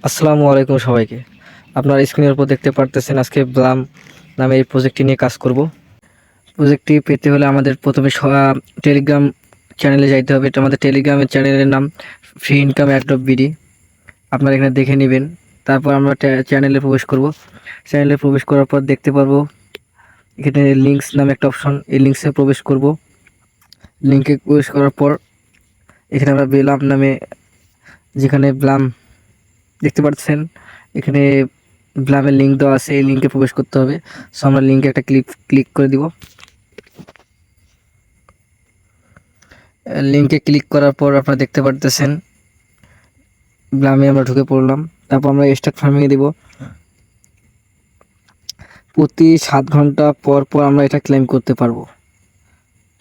আসসালামু আলাইকুম সবাইকে। আপনারা স্ক্রিনের উপর দেখতে পারতেছেন আজকে ব্লাম নামে এই প্রজেক্টটি নিয়ে কাজ করব। প্রজেক্টটি পেতে হলে আমাদের প্রথমে টেলিগ্রাম চ্যানেলে যাইতে হবে। এটা আমাদের টেলিগ্রামের চ্যানেলের নাম ফ্রি ইনকাম @বিডি। আপনারা এখানে দেখে নেবেন। তারপর আমরা চ্যানেলে প্রবেশ করব। চ্যানেলে প্রবেশ করার পর দেখতে পারবো এখানে লিঙ্কস নামে একটা অপশন, এই লিঙ্কসে প্রবেশ করব। লিঙ্কে প্রবেশ করার পর এখানে আমরা ব্লাম নামে, যেখানে ব্লাম দেখতে পাচ্ছেন এখানে ব্লামের লিঙ্ক দেওয়া আছে, এই লিঙ্কে প্রবেশ করতে হবে। সো আমরা লিঙ্কে একটা ক্লিক করে দিব। লিঙ্কে ক্লিক করার পর আপনারা দেখতে পারতেছেন ব্লামে আমরা ঢুকে পড়লাম। তারপর আমরা স্টার্ট ফার্মিংয়ে দিব। প্রতি 7 ঘন্টা পর পর আমরা এটা ক্লেম করতে পারবো।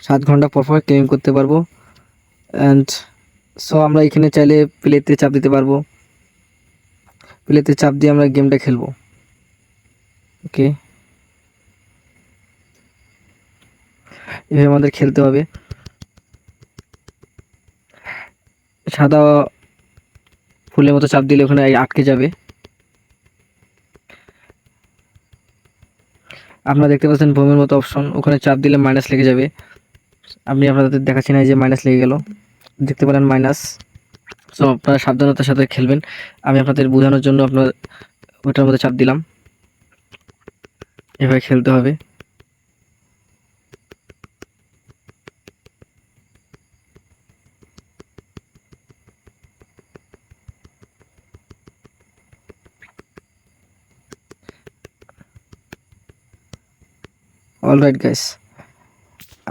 7 ঘন্টা পর পর ক্লেম করতে পারবো। অ্যান্ড সো আমরা এখানে চাইলে প্লেতে চাপ দিতে পারবো। প্লেতে চাপ দিয়ে আমরা গেমটা খেলবো। ওকে, এভাবে আমাদের খেলতে হবে। সাদা ফুলের মতো চাপ দিলে ওখানে আটকে যাবে। আপনারা দেখতে পাচ্ছেন বোমের মতো অপশন, ওখানে চাপ দিলে মাইনাস লেগে যাবে। আমি আপনাদের দেখাচ্ছি না, যে মাইনাস লেগে গেল, দেখতে পারেন মাইনাস। সো আপনারা সাবধানতার সাথে খেলবেন। আমি আপনাদের বোঝানোর জন্য আপনার ওটার মধ্যে চাপ দিলাম। এভাবে খেলতে হবে। অলরাইট গাইস,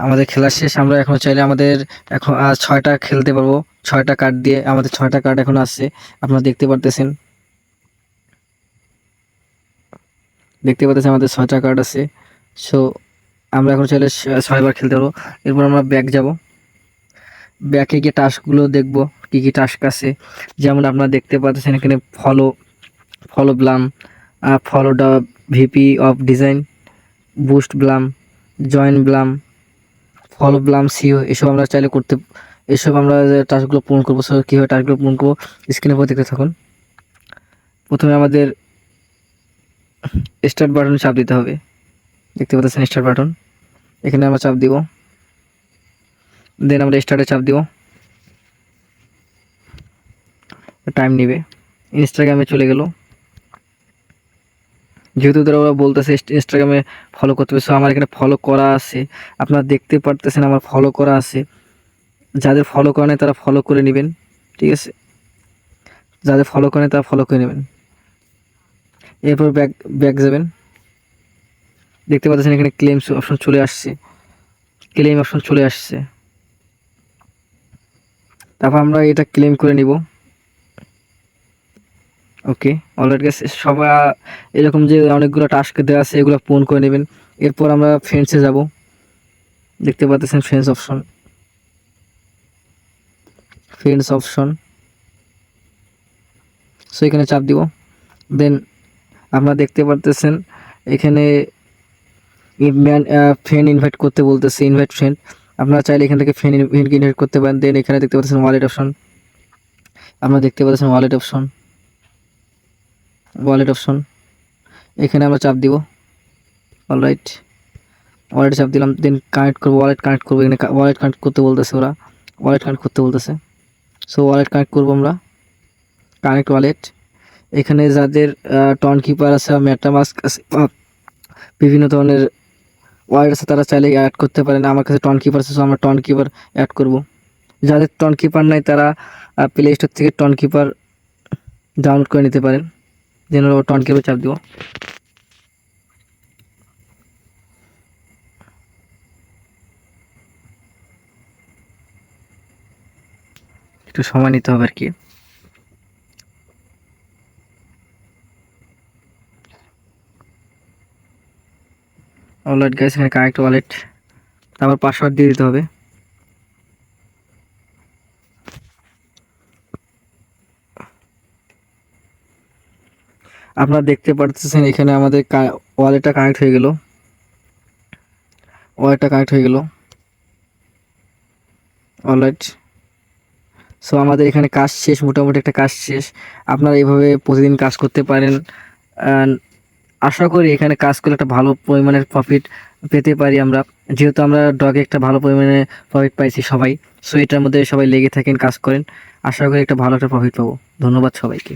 আমাদের খেলা শেষ। আমরা এখন চাইলে আমাদের এখন 6টা খেলতে পারবো। 6টা কার্ড দিয়ে আমাদের 6টা কার্ড এখন আসছে, আপনারা দেখতে পারতেছেন। আমাদের 6টা কার্ড আছে। সো আমরা এখন চাইলে 6বার খেলতে পারবো। এরপর আমরা ব্যাক যাব। ব্যাকে গিয়ে টাস্কগুলো দেখব কি কি টাস্ক আছে। যেমন আপনারা দেখতে পাচ্ছেন এখানে ফলো ব্লাম, follow the VP of design, boost ব্লাম, জয়েন ব্লাম, ফলো ব্লাম সিও, এসব আমরা চাইলে করতে, এসব আমরা টাস্কগুলো পূরণ করবো। সো কীভাবে টাস্কগুলো পূরণ করবো স্ক্রিনের উপর দেখতে থাকুন। প্রথমে আমাদের স্টার্ট বাটনে চাপ দিতে হবে। দেখতে পাচ্ছেন স্টার্ট বাটন, এখানে আমরা চাপ দিব। দেন আমরা স্টার্টে চাপ দিব। টাইম নেবে। ইনস্টাগ্রামে চলে গেল, যেহেতু তারা ওরা বলতেছে ইনস্টাগ্রামে ফলো করতে হবে। সো আমার এখানে ফলো করা আছে, আপনারা দেখতে পারতেছেন আমার ফলো করা আছে। যাদের ফলো করে নেয় তারা ফলো করে নেবেন, ঠিক আছে? যাদের ফলো করে তারা ফলো করে নেবেন। এরপর ব্যাক যাবেন। দেখতে পাচ্ছেন এখানে ক্লেম অপশন চলে আসছে, ক্লেম অপশন চলে আসছে। তারপর আমরা এটা ক্লেম করে নিব। ওকে, অলরেডি গেছে। সবাই এরকম যে অনেকগুলো টাস্ক দেওয়া আছে এগুলো পূরণ করে নেবেন। এরপর আমরা ফ্রেন্ডসে যাব। দেখতে পাচ্ছেন ফ্রেন্ডস অপশন, সো এখানে চাপ দিব। দেন আপনারা দেখতে পারতেছেন এখানে ফ্রেন্ড ইনভাইট করতে বলতেছে, ইনভাইট ফ্রেন্ড। আপনারা চাইলে এখান থেকে ফ্রেন্ড ইনভাইট করতে পারেন। দেন এখানে দেখতে পাচ্ছেন ওয়ালেট অপশন, আপনারা দেখতে পাচ্ছেন ওয়ালেট অপশন, এখানে আমরা চাপ দিব। অলরাইট, ওয়ালেট চাপ দিলাম। দেন কানেক্ট করবো, ওয়ালেট কানেক্ট করবো। এখানে ওয়ালেট কানেক্ট করতে বলতেছে, ওরা ওয়ালেট কানেক্ট করতে বলতেছে। সো ওয়ালেট কানেক্ট করবো আমরা, কানেক্ট ওয়ালেট। এখানে যাদের টন কিপার আছে, মেটামাস্ক আছে, বিভিন্ন ধরনের ওয়ালেট আছে, তারা চাইলে অ্যাড করতে পারেন। আমার কাছে টন কিপার আছে, সো আমরা টন কিপার অ্যাড করব। যাদের টন কিপার নাই তারা প্লে স্টোর থেকে টন কিপার ডাউনলোড করে নিতে পারেন। দেন টন কিপার চাপ দিব। একটু সময় নিতে হবে আর কি। অলরাইট গাইস, এখানে কানেক্ট ওয়ালেট, তারপর পাসওয়ার্ড দিয়ে দিতে হবে। আপনারা দেখতে পাচ্ছেন এখানে আমাদের ওয়ালেটটা কানেক্ট হয়ে গেল, অলরাইট। সো আমাদের এখানে কাজ শেষ, মোটামুটি একটা কাজ শেষ। আপনারা এইভাবে প্রতিদিন কাজ করতে পারেন। আহ, আশা করি এখানে কাজ করলে একটা ভালো পরিমাণের প্রফিট পেতে পারি আমরা, যেহেতু আমরা ডগে একটা ভালো পরিমাণে প্রফিট পাইছি সবাই। সো এটার মধ্যে সবাই লেগে থাকেন, কাজ করেন, আশা করি একটা ভালো একটা প্রফিট পাবো। ধন্যবাদ সবাইকে।